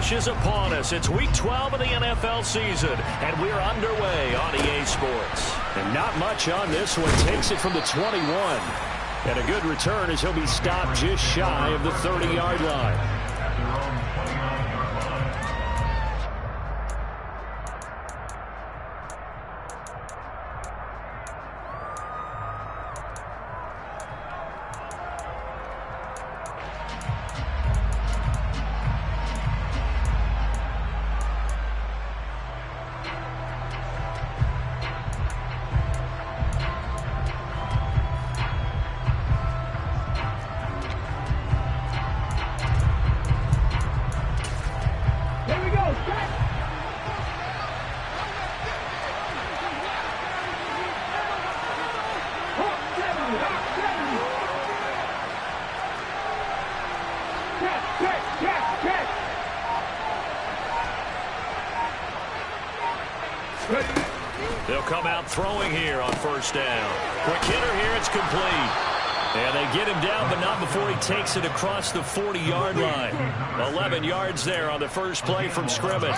rush is upon us. It's Week 12 of the NFL season, and we're underway on EA Sports. And not much on this one. Takes it from the 21. And a good return as he'll be stopped just shy of the 30-yard line. They'll come out throwing here on first down. Quick hitter here, it's complete. And they get him down, but not before he takes it across the 40-yard line. 11 yards there on the first play from scrimmage.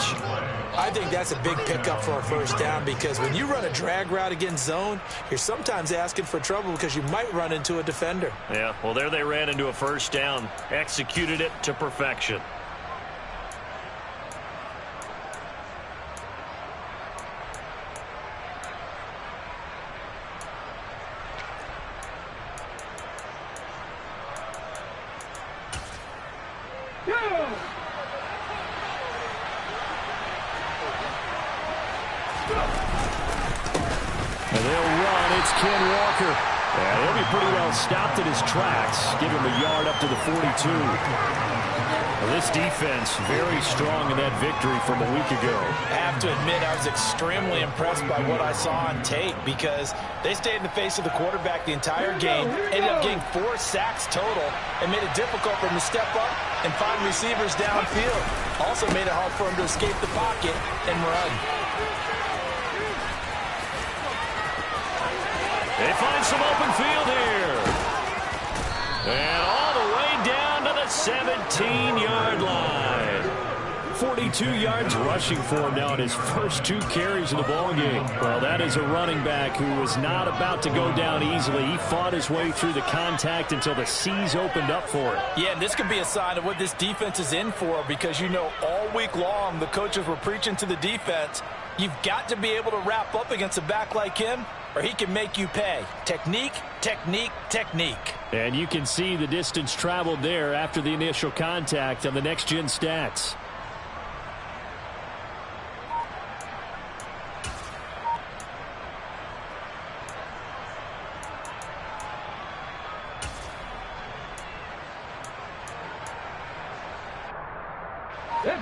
I think that's a big pickup for a first down because when you run a drag route against zone, you're sometimes asking for trouble because you might run into a defender. Yeah, well, there they ran into a first down, executed it to perfection. And they'll run. It's Ken Walker. And he'll be pretty well stopped at his tracks. Give him a yard up to the 42. Well, this defense very strong in that victory from a week ago. I have to admit I was extremely impressed by what I saw on tape because they stayed in the face of the quarterback the entire game, ended up getting 4 sacks total, and made it difficult for him to step up and find receivers downfield. Also made it hard for him to escape the pocket and run. They find some open field here. And all the way down to the 17-yard line. 42 yards rushing for him now in his first 2 carries of the ballgame. Well, that is a running back who was not about to go down easily. He fought his way through the contact until the C's opened up for him. Yeah, and this could be a sign of what this defense is in for because, you know, all week long the coaches were preaching to the defense, you've got to be able to wrap up against a back like him or he can make you pay. Technique, technique, technique. And you can see the distance traveled there after the initial contact on the next-gen stats.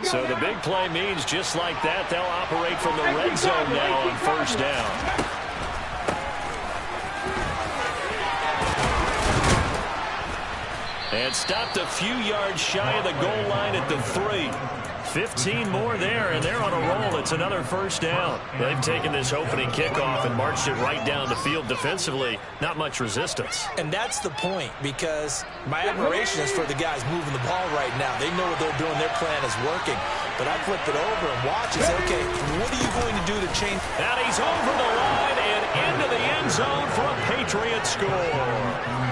So the big play means just like that, they'll operate from the red zone now on first down. And stopped a few yards shy of the goal line at the 3. 15 more there, and they're on a roll. It's another first down. They've taken this opening kickoff and marched it right down the field defensively. Not much resistance. And that's the point, because my admiration is for the guys moving the ball right now. They know what they're doing. Their plan is working. But I flip it over and watch and say, okay, what are you going to do to change? And he's over the line and into the end zone for a Patriots score.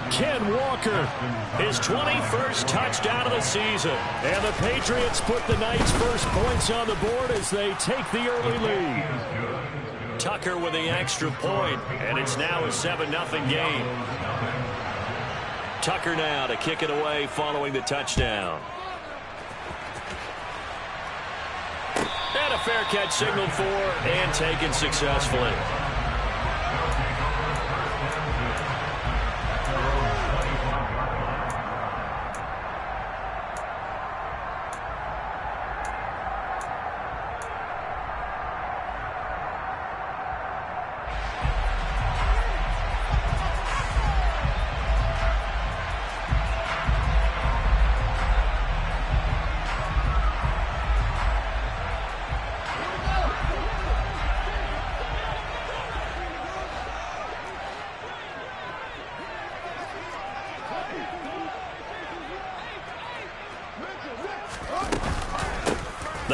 Ken Walker, his 21st touchdown of the season. And the Patriots put the night's first points on the board as they take the early lead. Tucker with the extra point, and it's now a 7-0 game. Tucker now to kick it away following the touchdown. And a fair catch signaled for and taken successfully.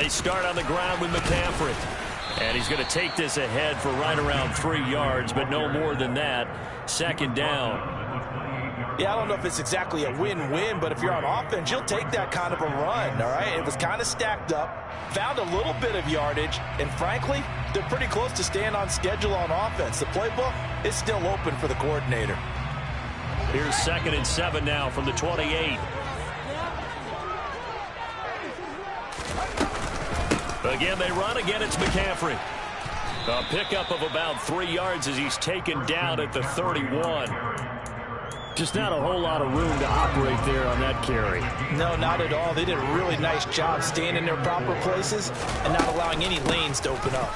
They start on the ground with McCaffrey. And he's going to take this ahead for right around 3 yards, but no more than that. Second down. Yeah, I don't know if it's exactly a win-win, but if you're on offense, you'll take that kind of a run, all right? It was kind of stacked up, found a little bit of yardage, and frankly, they're pretty close to staying on schedule on offense. The playbook is still open for the coordinator. Here's 2nd and 7 now from the 28. Again, they run. Again, it's McCaffrey. A pickup of about 3 yards as he's taken down at the 31. Just not a whole lot of room to operate there on that carry. No, not at all. They did a really nice job staying in their proper places and not allowing any lanes to open up.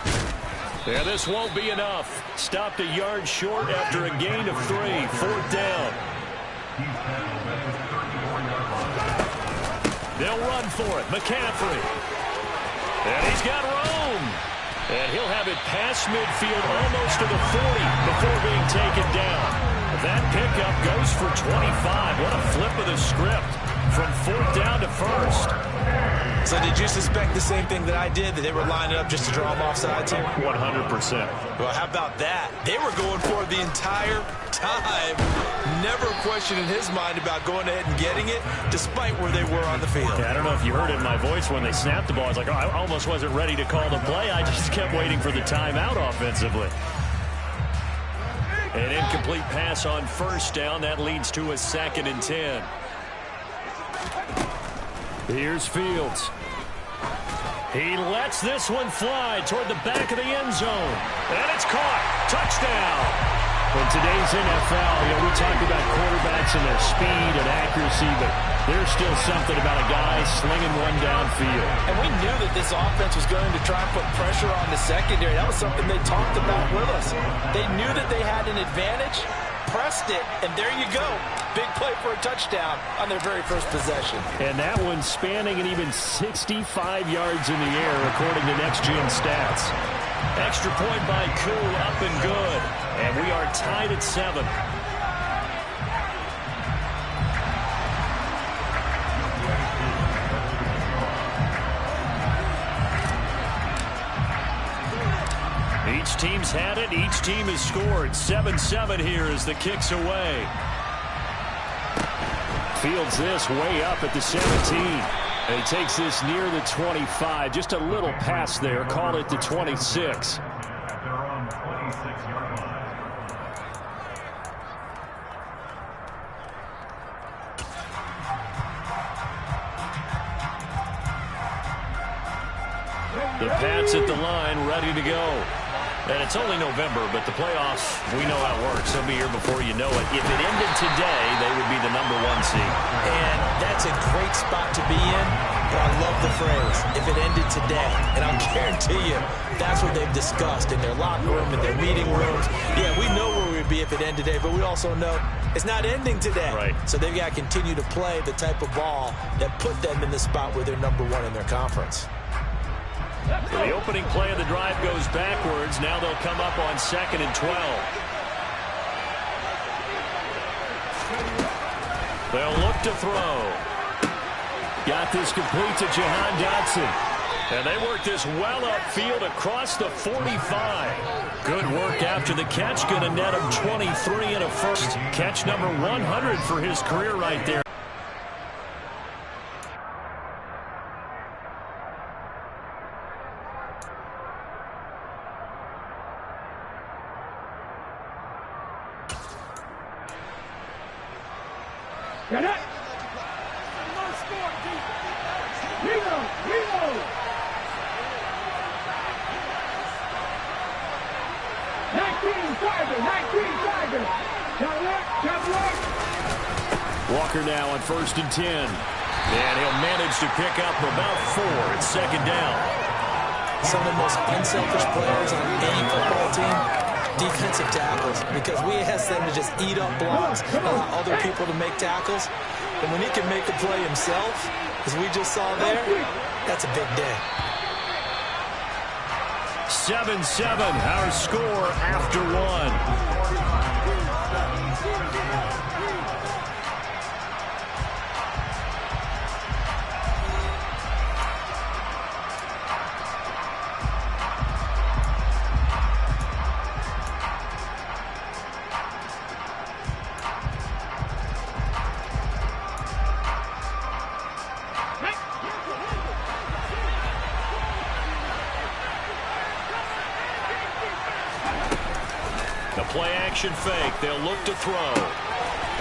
Yeah, this won't be enough. Stopped a yard short after a gain of 3. 4th down. They'll run for it. McCaffrey. And he's got room. And he'll have it past midfield almost to the 40 before being taken down. That pickup goes for 25. What a flip of the script from 4th down to 1st. So did you suspect the same thing that I did, that they were lining up just to draw them off sides here? 100%. Well, how about that? They were going for it the entire time. Never a question in his mind about going ahead and getting it, despite where they were on the field. Yeah, I don't know if you heard it in my voice when they snapped the ball. I was like, oh, I almost wasn't ready to call the play. I just kept waiting for the timeout offensively. An incomplete pass on 1st down. That leads to a 2nd and 10. Here's Fields. He lets this one fly toward the back of the end zone. And it's caught. Touchdown. In today's NFL, we talk about quarterbacks and their speed and accuracy, but there's still something about a guy slinging one downfield. And we knew that this offense was going to try and put pressure on the secondary. That was something they talked about with us. They knew that they had an advantage, pressed it, and there you go. Big play for a touchdown on their very first possession. And that one spanning an even 65 yards in the air, according to Next Gen Stats. Extra point by Koo, up and good. And we are tied at 7. Each team's had it. Each team has scored. 7-7 here as the kick's away. Fields this way up at the 17. And he takes this near the 25. Just a little pass there. Call it the 26. The Pats at the line, ready to go. And it's only November, but the playoffs, we know how it works. They'll be here before you know it. If it ended today, they would be the #1 seed. And that's a great spot to be in, but I love the phrase, if it ended today. And I'll guarantee you, that's what they've discussed in their locker room, in their meeting rooms. Yeah, we know where we'd be if it ended today, but we also know it's not ending today. Right. So they've got to continue to play the type of ball that put them in the spot where they're #1 in their conference. So the opening play of the drive goes backwards. Now they'll come up on 2nd and 12. They'll look to throw. Got this complete to Jahan Dotson. And they work this well upfield across the 45. Good work after the catch. Going to net him 23 and a first. Catch number 100 for his career right there. Get it! Reload! 19-5. Walker now on 1st and 10. And he'll manage to pick up about 4. It's 2nd down. Some of the most unselfish players on any football team, defensive tackles, because we ask them to just eat up blocks, allow other people to make tackles. And when he can make a play himself, as we just saw there, that's a big day. 7-7, our score after 1. The play action fake. They'll look to throw.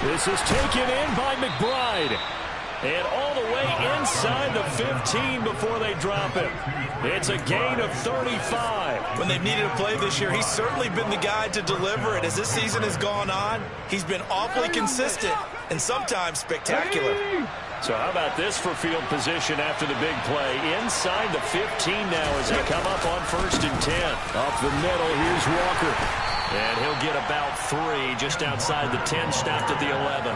This is taken in by McBride. And all the way inside the 15 before they drop it. It's a gain of 35. When they've needed a play this year, he's certainly been the guy to deliver it. As this season has gone on, he's been awfully consistent and sometimes spectacular. So how about this for field position after the big play? Inside the 15 now as they come up on 1st and 10. Up the middle, here's Walker. And he'll get about 3 just outside the 10, stopped at the 11.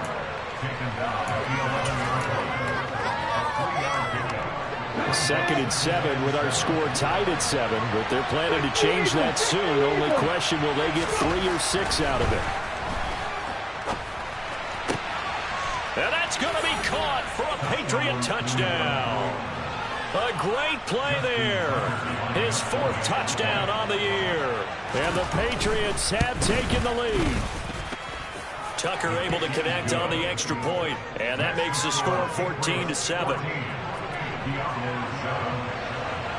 Second and 7 with our score tied at 7, but they're planning to change that soon. Only question, will they get 3 or 6 out of it? And that's going to be caught for a Patriot touchdown. A great play there. His 4th touchdown on the year. And the Patriots have taken the lead. Tucker able to connect on the extra point, and that makes the score 14-7.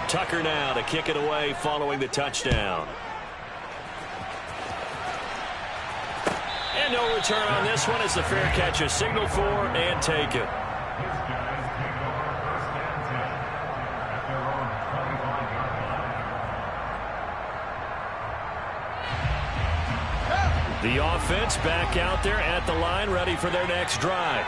Tucker now to kick it away following the touchdown. And no return on this one as the fair catch is signaled for and taken. The offense back out there at the line, ready for their next drive.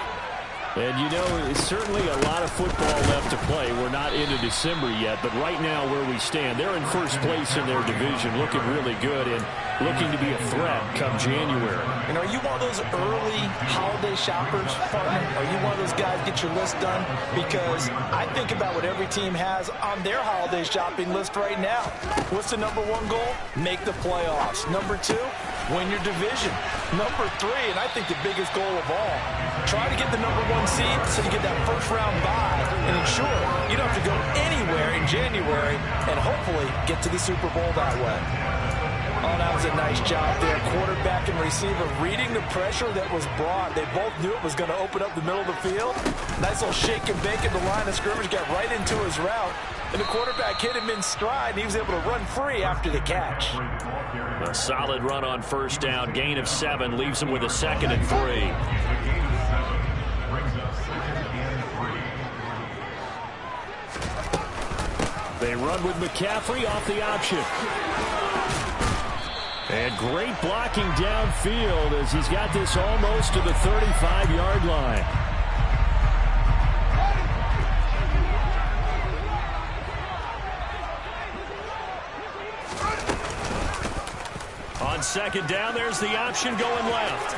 And, you know, it's certainly a lot of football left to play. We're not into December yet, but right now where we stand, they're in first place in their division, looking really good and looking to be a threat come January. And are you one of those early holiday shoppers, partner? Are you one of those guys get your list done? Because I think about what every team has on their holiday shopping list right now. What's the #1 goal? Make the playoffs. #2, win your division. #3, and I think the biggest goal of all, try to get the #1 seed so you get that first-round bye and ensure you don't have to go anywhere in January and hopefully get to the Super Bowl that way. Oh, that was a nice job there. Quarterback and receiver reading the pressure that was brought. They both knew it was going to open up the middle of the field. Nice little shake and bake at the line of scrimmage, got right into his route. And the quarterback hit him in stride, and he was able to run free after the catch. A solid run on 1st down. Gain of 7 leaves him with a 2nd and 3. They run with McCaffrey off the option. And great blocking downfield as he's got this almost to the 35-yard line. On 2nd down, there's the option going left.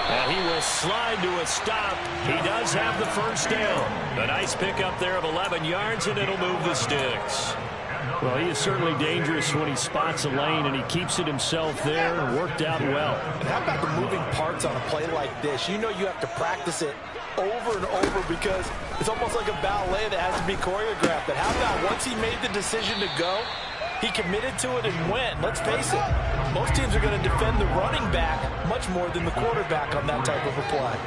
And he will slide to a stop. He does have the 1st down. A nice pickup there of 11 yards, and it'll move the sticks. Well, he is certainly dangerous when he spots a lane, and he keeps it himself there and worked out well. And how about the moving parts on a play like this? You know you have to practice it over and over because it's almost like a ballet that has to be choreographed. But how about once he made the decision to go, he committed to it and went. Let's face it, most teams are going to defend the running back much more than the quarterback on that type of a play.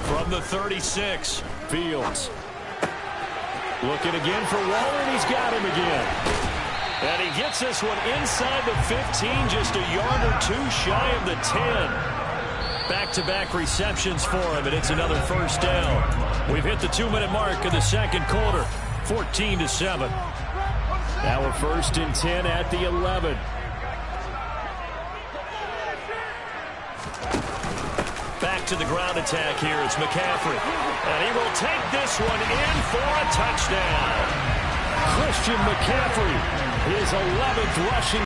From the 36, Fields. Looking again for Waller, and he's got him again. and he gets this one inside the 15, just a yard or 2 shy of the 10. Back-to-back receptions for him, and it's another 1st down. We've hit the 2-minute mark of the 2nd quarter, 14-7. Now we're 1st and 10 at the 11. Back to the ground attack here. It's McCaffrey. And he will take this one in for a touchdown. Christian McCaffrey, his 11th rushing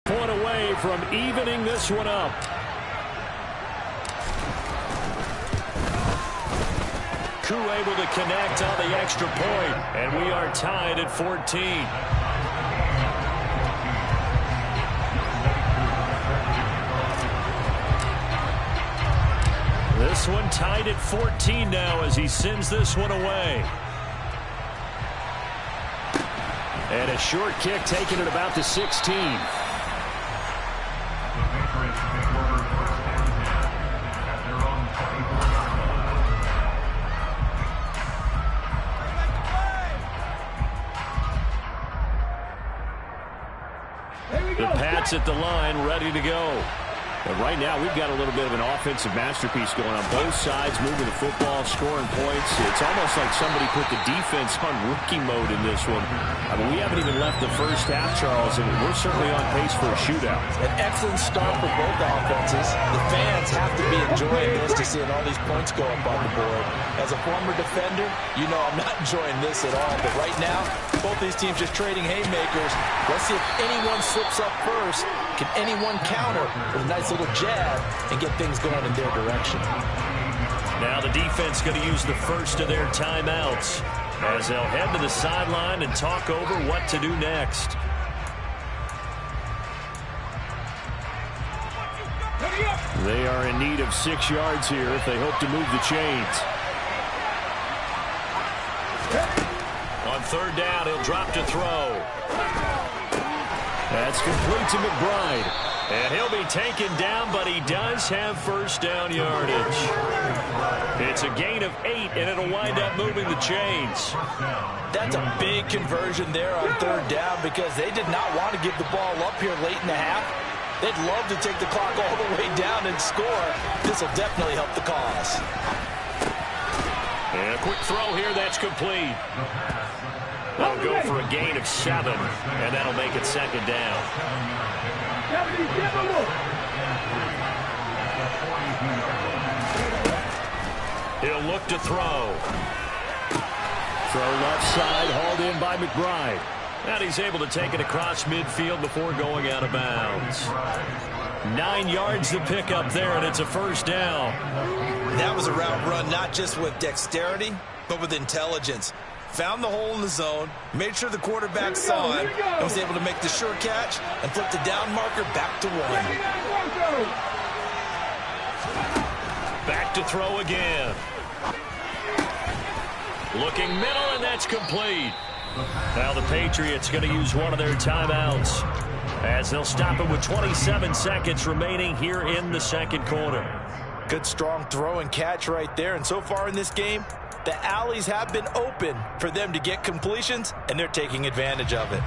point away from evening this one up. Koo able to connect on the extra point, and we are tied at 14. This one tied at 14 now as he sends this one away. And a short kick taken at about the 16. The Pats at the line, ready to go. And right now, we've got a little bit of an offensive masterpiece going on. Both sides moving the football, scoring points. It's almost like somebody put the defense on rookie mode in this one. I mean, we haven't even left the first half, Charles, and we're certainly on pace for a shootout. An excellent start for both offenses. The fans have to be enjoying this to seeing all these points go up on the board. As a former defender, you know I'm not enjoying this at all. But right now, both these teams just trading haymakers. Let's see if anyone slips up first. Can anyone counter with a nice little jab and get things going in their direction? Now the defense going to use the first of their timeouts as they'll head to the sideline and talk over what to do next. They are in need of 6 yards here if they hope to move the chains. On third down, he'll drop to throw. That's complete to McBride. And he'll be taken down, but he does have first down yardage. It's a gain of 8, and it'll wind up moving the chains. That's a big conversion there on third down because they did not want to give the ball up here late in the half. They'd love to take the clock all the way down and score. This will definitely help the cause. And a quick throw here that's complete. They'll go for a gain of 7, and that'll make it second down. He'll look to throw. Throw left side, hauled in by McBride. And he's able to take it across midfield before going out of bounds. 9 yards to pick up there, and it's a first down. That was a route run not just with dexterity, but with intelligence. Found the hole in the zone, made sure the quarterback saw him, and was able to make the sure catch and flip the down marker back to 1. Back to throw again. Looking middle, and that's complete. Now the Patriots going to use one of their timeouts as they'll stop it with 27 seconds remaining here in the second quarter. Good strong throw and catch right there, and so far in this game, the alleys have been open for them to get completions, and they're taking advantage of it.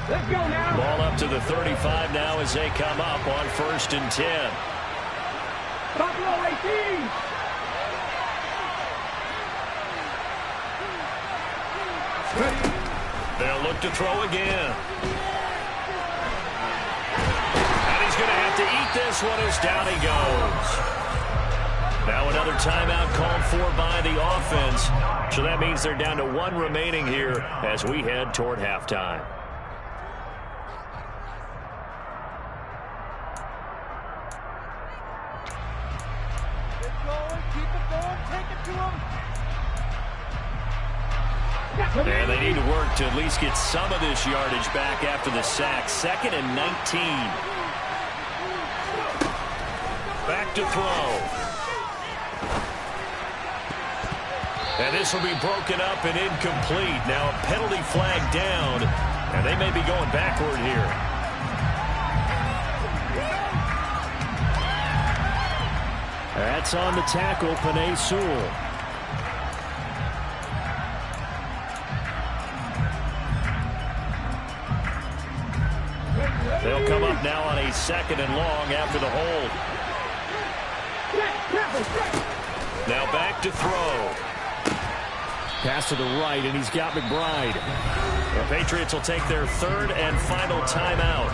Let's go now. Ball up to the 35 now as they come up on 1st and 10. Buffalo 18. They'll look to throw again. And he's going to have to eat this one as down he goes. Now another timeout called for by the offense. So that means they're down to 1 remaining here as we head toward halftime. And they need to work to at least get some of this yardage back after the sack. 2nd and 19. Back to throw. And this will be broken up and incomplete. Now a penalty flag down, and they may be going backward here. That's on the tackle, Penei Sewell. They'll come up now on a 2nd and long after the hold. Now back to throw. Pass to the right, and he's got McBride. The Patriots will take their 3rd and final timeout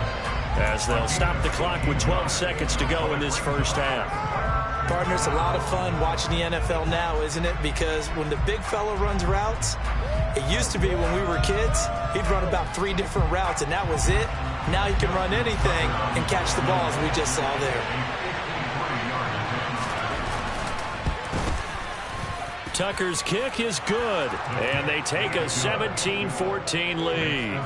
as they'll stop the clock with 12 seconds to go in this first half. Partner, it's a lot of fun watching the NFL now, isn't it? Because when the big fella runs routes, it used to be when we were kids, he'd run about 3 different routes, and that was it. Now he can run anything and catch the balls we just saw there. Tucker's kick is good, and they take a 17-14 lead.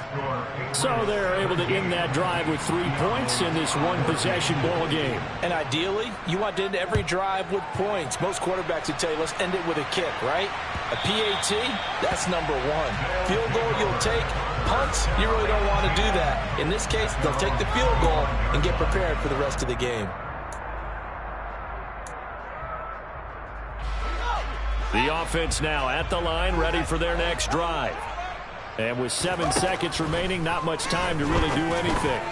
So they're able to end that drive with 3 points in this one-possession ball game. And ideally, you want to end every drive with points. Most quarterbacks would tell you, let's end it with a kick, right? A PAT, that's number 1. Field goal you'll take. Punts, you really don't want to do that. In this case, they'll take the field goal and get prepared for the rest of the game. The offense now at the line, ready for their next drive. And with 7 seconds remaining, not much time to really do anything.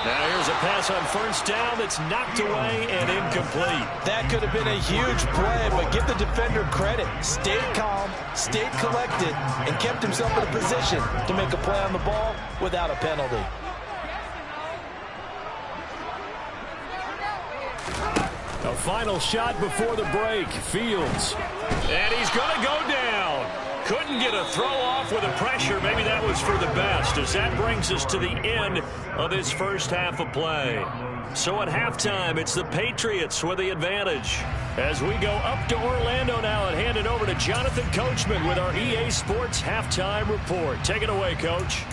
Now here's a pass on first down that's knocked away and incomplete. That could have been a huge play, but give the defender credit. Stayed calm, stayed collected, and kept himself in a position to make a play on the ball without a penalty. A final shot before the break. Fields. And he's going to go down. Couldn't get a throw off with the pressure. Maybe that was for the best, as that brings us to the end of this first half of play. So at halftime, it's the Patriots with the advantage. As we go up to Orlando now and hand it over to Jonathan Coachman with our EA Sports halftime report. Take it away, Coach.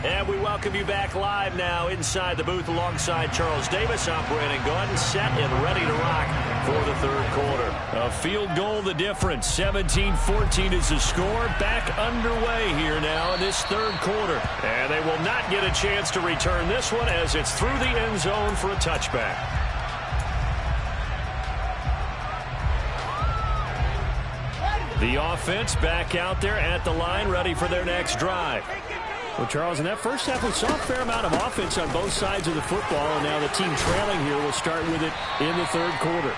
And we welcome you back live now inside the booth alongside Charles Davis. I'm Brandon Gaudin, set and ready to rock for the third quarter. A field goal the difference. 17-14 is the score. Back underway here now in this third quarter. And they will not get a chance to return this one as it's through the end zone for a touchback. The offense back out there at the line, ready for their next drive. Well, Charles, in that first half, we saw a fair amount of offense on both sides of the football, and now the team trailing here will start with it in the third quarter.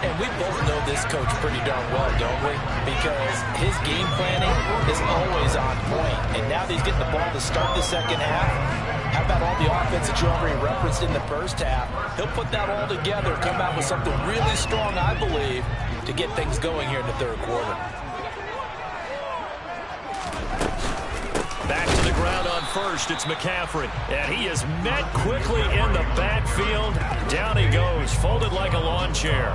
And we both know this coach pretty darn well, don't we? Because his game planning is always on point. And now that he's getting the ball to start the second half, how about all the offense that you already referenced in the first half? He'll put that all together, come out with something really strong, I believe, to get things going here in the third quarter. Back to the ground on first, it's McCaffrey. And he is met quickly in the backfield. Down he goes, folded like a lawn chair.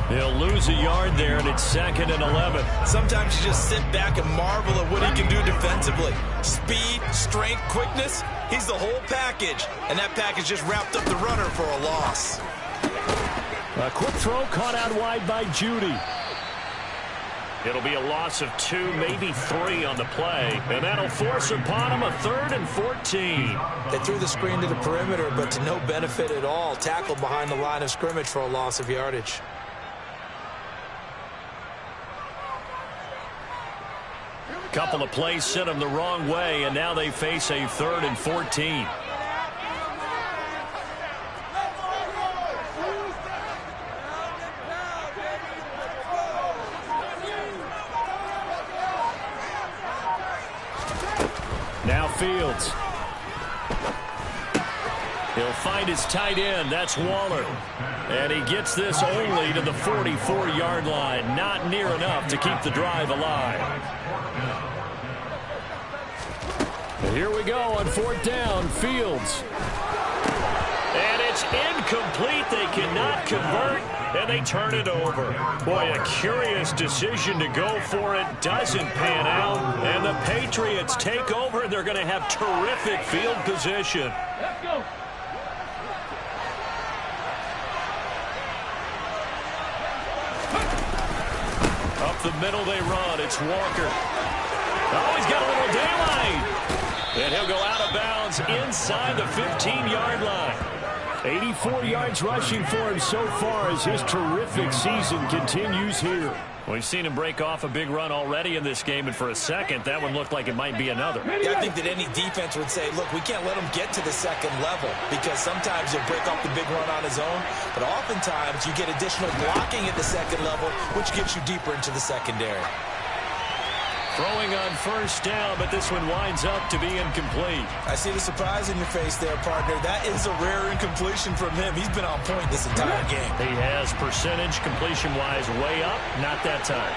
He'll lose a yard there, and it's 2nd and 11. Sometimes you just sit back and marvel at what he can do defensively. Speed, strength, quickness, he's the whole package. And that package just wrapped up the runner for a loss. A quick throw caught out wide by Judy. It'll be a loss of 2, maybe 3 on the play, and that'll force upon him a 3rd and 14. They threw the screen to the perimeter, but to no benefit at all. Tackled behind the line of scrimmage for a loss of yardage. Couple of plays sent them the wrong way, and now they face a 3rd and 14. Now Fields. He'll find his tight end. That's Waller. And he gets this only to the 44-yard line. Not near enough to keep the drive alive. And here we go on 4th down. Fields. And it's incomplete. They cannot convert, and they turn it over. Boy, a curious decision to go for it. Doesn't pan out, and the Patriots take over, and they're going to have terrific field position. Let's go. Up the middle they run. It's Walker. Oh, he's got a little daylight. And he'll go out of bounds inside the 15-yard line. 84 yards rushing for him so far as his terrific season continues here. We've seen him break off a big run already in this game, and for a second, that one looked like it might be another. Yeah, I think that any defense would say, look, we can't let him get to the second level, because sometimes he'll break off the big run on his own, but oftentimes you get additional blocking at the second level, which gets you deeper into the secondary. Throwing on first down, but this one winds up to be incomplete. I see the surprise in your face there, partner. That is a rare incompletion from him. He's been on point this entire game. He has percentage completion-wise way up. Not that time.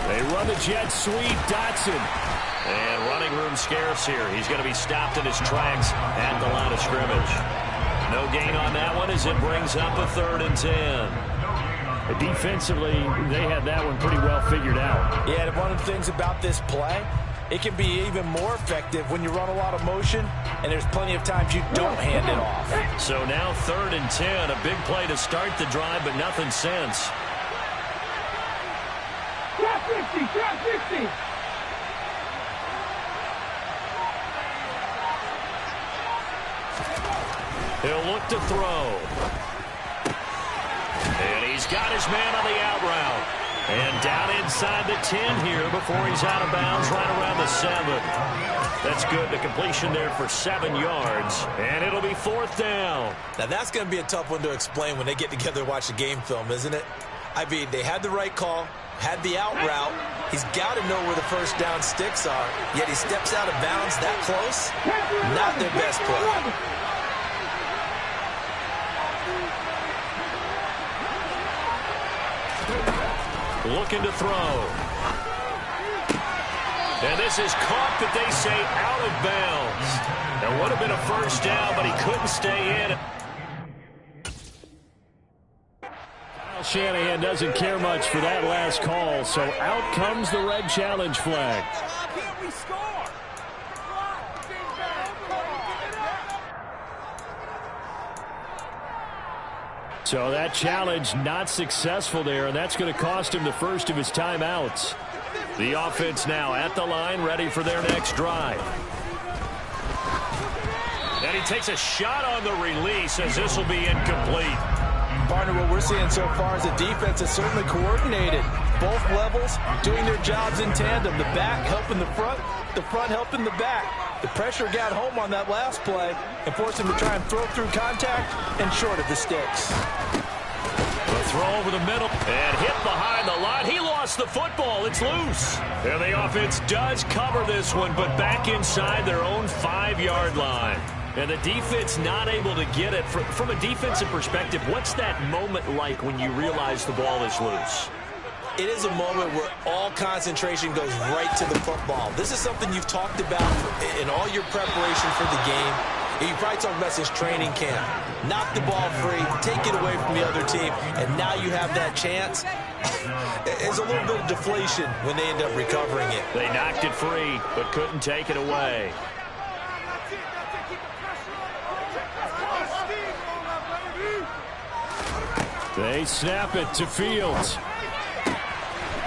They run the jet sweep. Dotson. And running room scarce here. He's going to be stopped in his tracks at the line of scrimmage. No gain on that one as it brings up a 3rd and 10. Defensively, they had that one pretty well figured out. Yeah, and one of the things about this play, it can be even more effective when you run a lot of motion, and there's plenty of times you don't hand it off. So now 3rd and 10, a big play to start the drive, but nothing since. Drop 50, drop 50. He'll look to throw. He's got his man on the out route. And down inside the 10 here before he's out of bounds right around the 7. That's good. The completion there for 7 yards. And it'll be 4th down. Now that's going to be a tough one to explain when they get together and watch the game film, isn't it? I mean, they had the right call, had the out route. He's got to know where the first down sticks are, yet he steps out of bounds that close. Not their best play. Looking to throw. And this is caught that they say out of bounds. There would have been a first down, but he couldn't stay in. Kyle Shanahan doesn't care much for that last call, so out comes the red challenge flag. So that challenge not successful there, and that's going to cost him the first of his timeouts. The offense now at the line, ready for their next drive. And he takes a shot on the release as this will be incomplete. Partner, what we're seeing so far is a defense that's certainly coordinated. Both levels doing their jobs in tandem. The back helping the front helping the back. The pressure got home on that last play and forced him to try and throw through contact and short of the sticks. The throw over the middle and hit behind the line. He lost the football. It's loose. And the offense does cover this one, but back inside their own 5-yard line. And the defense not able to get it. From a defensive perspective, what's that moment like when you realize the ball is loose? It is a moment where all concentration goes right to the football. This is something you've talked about in all your preparation for the game. You probably talked about since training camp. Knock the ball free, take it away from the other team, and now you have that chance. There's a little bit of deflation when they end up recovering it. They knocked it free, but couldn't take it away. They snap it to Fields.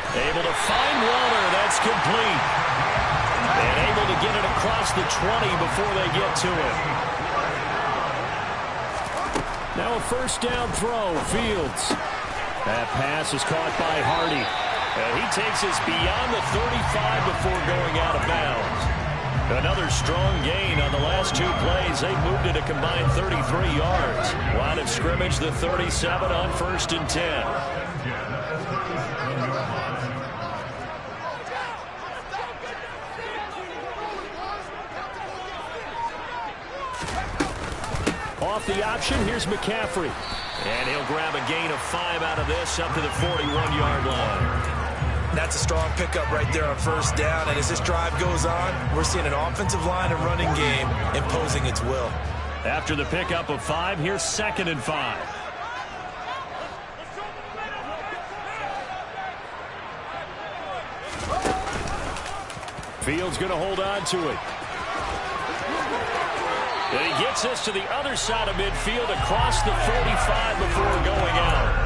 Able to find Waller. That's complete. And able to get it across the 20 before they get to it. Now a first down throw. Fields. That pass is caught by Hardy. And he takes us beyond the 35 before going out of bounds. Another strong gain on the last 2 plays. They moved it a combined 33 yards. Line of scrimmage, the 37 on 1st and 10. Off the option, here's McCaffrey. And he'll grab a gain of 5 out of this up to the 41-yard line. That's a strong pickup right there on first down. And as this drive goes on, we're seeing an offensive line and running game imposing its will. After the pickup of 5, here's 2nd and 5. Fields going to hold on to it. And he gets us to the other side of midfield across the 45 before going out.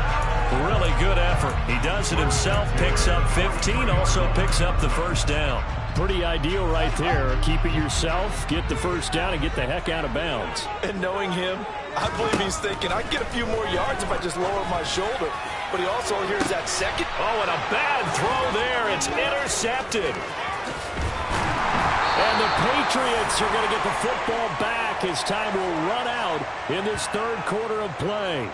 Really good effort. He does it himself, picks up 15, also picks up the first down. Pretty ideal right there. Keep it yourself, get the first down, and get the heck out of bounds. And knowing him, I believe he's thinking, I can get a few more yards if I just lower my shoulder. But he also hears that second. Oh, and a bad throw there. It's intercepted. And the Patriots are going to get the football back as time will run out in this 3rd quarter of play.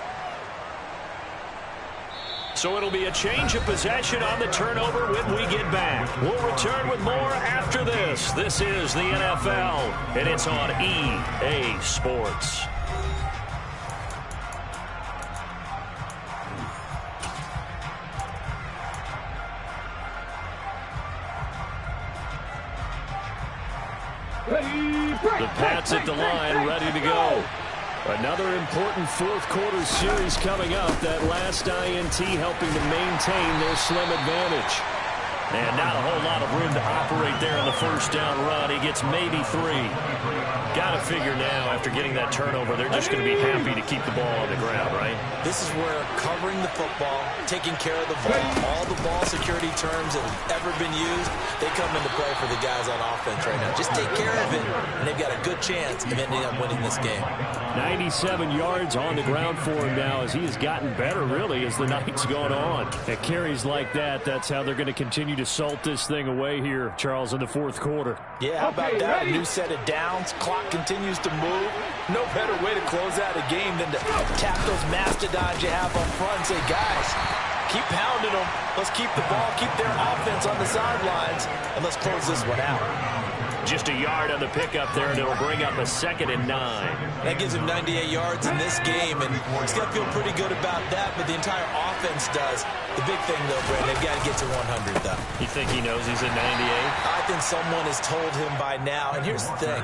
So it'll be a change of possession on the turnover when we get back. We'll return with more after this. This is the NFL, and it's on EA Sports. The Pats at the line, ready to go. Another important 4th quarter series coming up. That last INT helping to maintain their slim advantage. And not a whole lot of room to operate there in the first down run. He gets maybe 3. Got to I figure now, after getting that turnover, they're just going to be happy to keep the ball on the ground, right? This is where covering the football, taking care of the ball, all the ball security terms that have ever been used, they come into play for the guys on offense right now. Just take care of it, and they've got a good chance of ending up winning this game. 97 yards on the ground for him now as he has gotten better, really, as the night's gone on. At carries like that, that's how they're going to continue to salt this thing away here, Charles, in the fourth quarter. Yeah, how about that? A new set of downs. Clock continues to move. No better way to close out a game than to tap those mastodons you have up front and say, guys, keep pounding them. Let's keep the ball, keep their offense on the sidelines, and let's close this one out. Just a yard on the pickup there, and it'll bring up a 2nd and 9. That gives him 98 yards in this game, and he's got to feel pretty good about that, but the entire offense does. The big thing, though, Brandon, they've got to get to 100, though. You think he knows he's at 98? I think someone has told him by now, and here's the thing.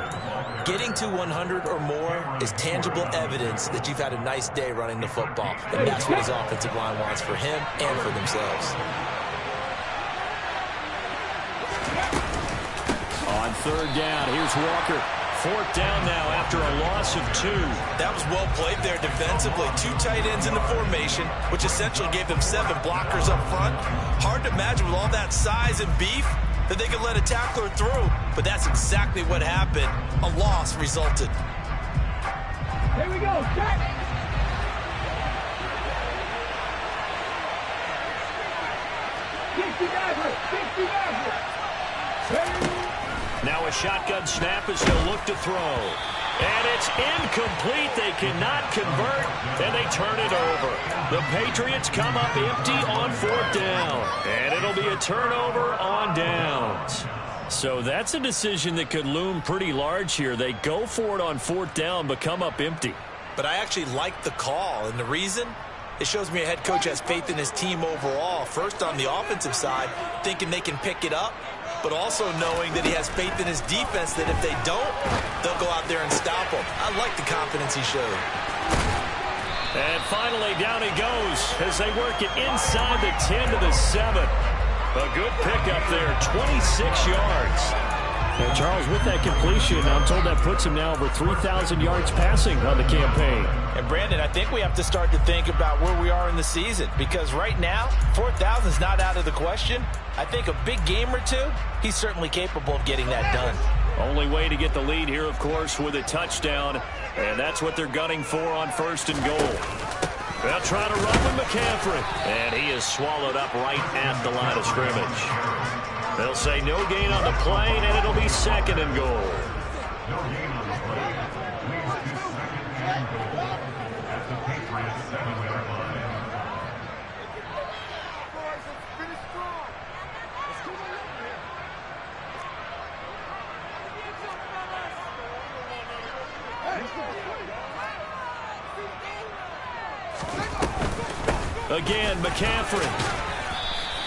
Getting to 100 or more is tangible evidence that you've had a nice day running the football, and that's what his offensive line wants for him and for themselves. On 3rd down, here's Walker. 4th down now after a loss of 2. That was well played there defensively. 2 tight ends in the formation, which essentially gave them 7 blockers up front. Hard to imagine with all that size and beef that they could let a tackler through, but that's exactly what happened. A loss resulted. Here we go, check. Now a shotgun snap as he'll look to throw. And it's incomplete. They cannot convert, and they turn it over. The Patriots come up empty on 4th down, and it'll be a turnover on downs. So that's a decision that could loom pretty large here. They go for it on 4th down, but come up empty. But I actually like the call, and the reason? It shows me a head coach has faith in his team overall. First on the offensive side, thinking they can pick it up, but also knowing that he has faith in his defense that if they don't, they'll go out there and stop them. I like the confidence he showed. And finally, down he goes as they work it inside the 10 to the 7. A good pickup there, 26 yards. And Charles, with that completion, I'm told that puts him now over 3,000 yards passing on the campaign. And Brandon, I think we have to start to think about where we are in the season, because right now, 4,000 is not out of the question. I think a big game or two, he's certainly capable of getting that done. Only way to get the lead here, of course, with a touchdown, and that's what they're gunning for on 1st and goal. They'll try to run with McCaffrey, and he is swallowed up right at the line of scrimmage. They'll say no gain on the play, and it'll be 2nd and goal. Again, McCaffrey.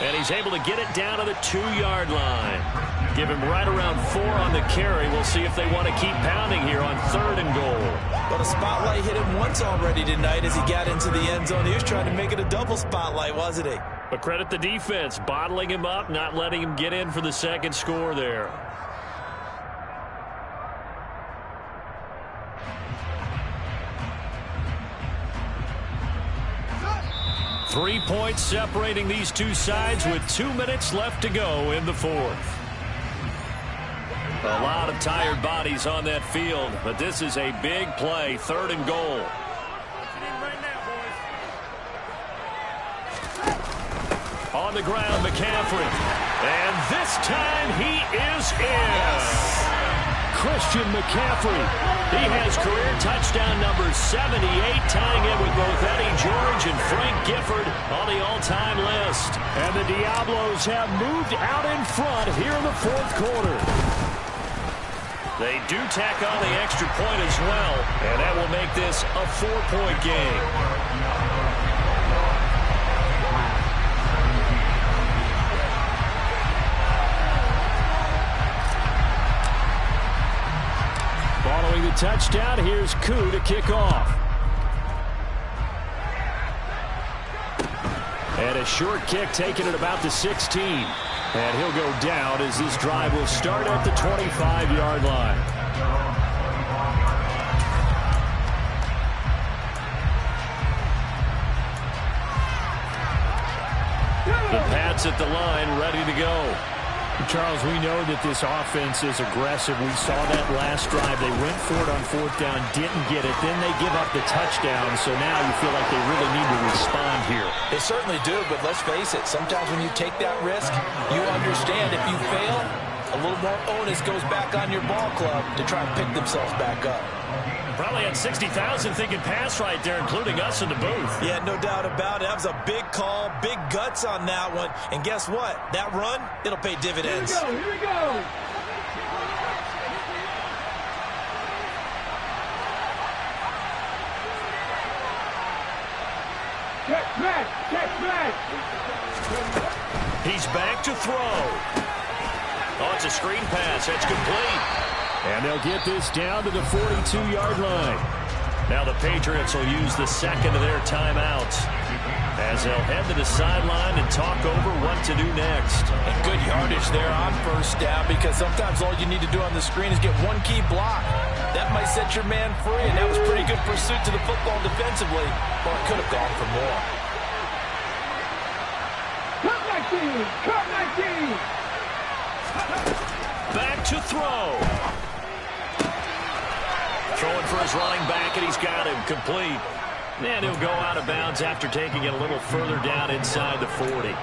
And he's able to get it down to the 2-yard line. Give him right around 4 on the carry. We'll see if they want to keep pounding here on 3rd and goal. But a spotlight hit him once already tonight as he got into the end zone. He was trying to make it a double spotlight, wasn't he? But credit the defense, bottling him up, not letting him get in for the 2nd score there. Three points separating these two sides with 2 minutes left to go in the 4th. A lot of tired bodies on that field, but this is a big play, 3rd and goal. On the ground, McCaffrey. And this time he is in. Christian McCaffrey. He has career touchdown number 78, tying it with both Eddie George and Frank Gifford on the all-time list. And the Diablos have moved out in front here in the 4th quarter. They do tack on the extra point as well, and that will make this a 4-point game. Following the touchdown, here's Koo to kick off. And a short kick taken at about the 16. And he'll go down as this drive will start at the 25-yard line. Patriots at the line, ready to go. Charles, we know that this offense is aggressive. We saw that last drive. They went for it on fourth down, didn't get it. Then they give up the touchdown. So now you feel like they really need to respond here. They certainly do, but let's face it. Sometimes when you take that risk, you understand if you fail, a little more onus goes back on your ball club to try and pick themselves back up. Probably had 60,000 thinking pass right there, including us in the booth. Yeah, no doubt about it. That was a big call, big guts on that one. And guess what? That run, it'll pay dividends. Here we go. Check back. He's back to throw. Oh, it's a screen pass. That's complete. And they'll get this down to the 42-yard line. Now the Patriots will use the second of their timeouts as they'll head to the sideline and talk over what to do next. And good yardage there on first down, because sometimes all you need to do on the screen is get one key block. That might set your man free, and that was pretty good pursuit to the football defensively, or it could have gone for more. Cut my team. Back to throw. Throwing for his running back, and he's got him complete. And he'll go out of bounds after taking it a little further down inside the 40.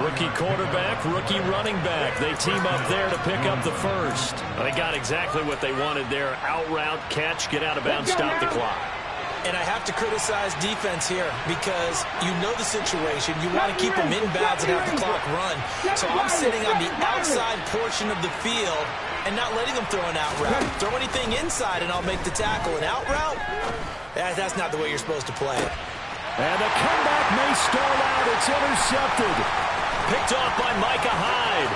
Rookie quarterback, rookie running back. They team up there to pick up the first. They got exactly what they wanted there. Out route, catch, get out of bounds, stop the clock. And I have to criticize defense here because you know the situation. You want to keep them inbounds and have the clock run. So I'm sitting on the outside portion of the field and not letting them throw an out route. Throw anything inside and I'll make the tackle. An out route? That's not the way you're supposed to play it. And the comeback may stall out. It's intercepted. Picked off by Micah Hyde.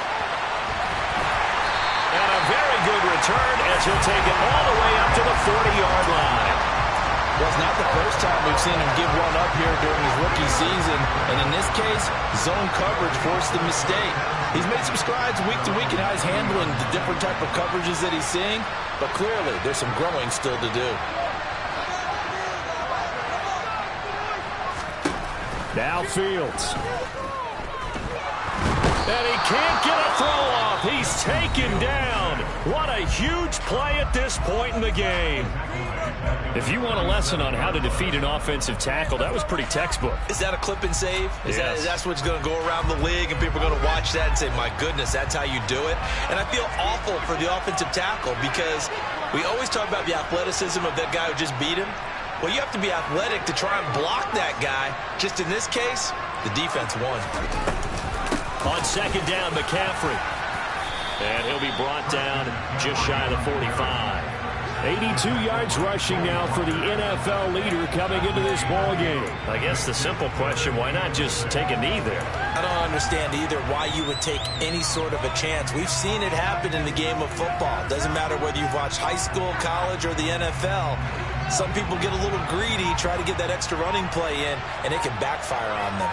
And a very good return as he'll take it all the way up to the 40-yard line. Well, it's not the first time we've seen him give one up here during his rookie season. And in this case, zone coverage forced the mistake. He's made some strides week to week in how he's handling the different type of coverages that he's seeing. But clearly, there's some growing still to do. Now Fields. And he can't get a throw off. He's taken down. What a huge play at this point in the game. If you want a lesson on how to defeat an offensive tackle, that was pretty textbook. Is that a clip and save? Yes. That's what's going to go around the league, and people are going to watch that and say, my goodness, that's how you do it? And I feel awful for the offensive tackle because we always talk about the athleticism of that guy who just beat him. Well, you have to be athletic to try and block that guy. Just in this case, the defense won. On second down, McCaffrey. And he'll be brought down just shy of the 45. 82 yards rushing now for the NFL leader coming into this ball game. I guess the simple question, why not just take a knee there? I don't understand either why you would take any sort of a chance. We've seen it happen in the game of football. It doesn't matter whether you've watched high school, college, or the NFL. Some people get a little greedy, try to get that extra running play in, and it can backfire on them.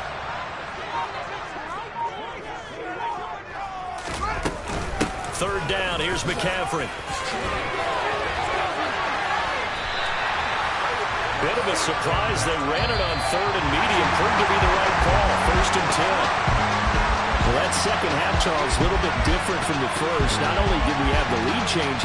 Third down, here's McCaffrey. Bit of a surprise. They ran it on third and medium. Proved to be the right call. First and 10. Well, that second half, Charles, a little bit different from the first. Not only did we have the lead change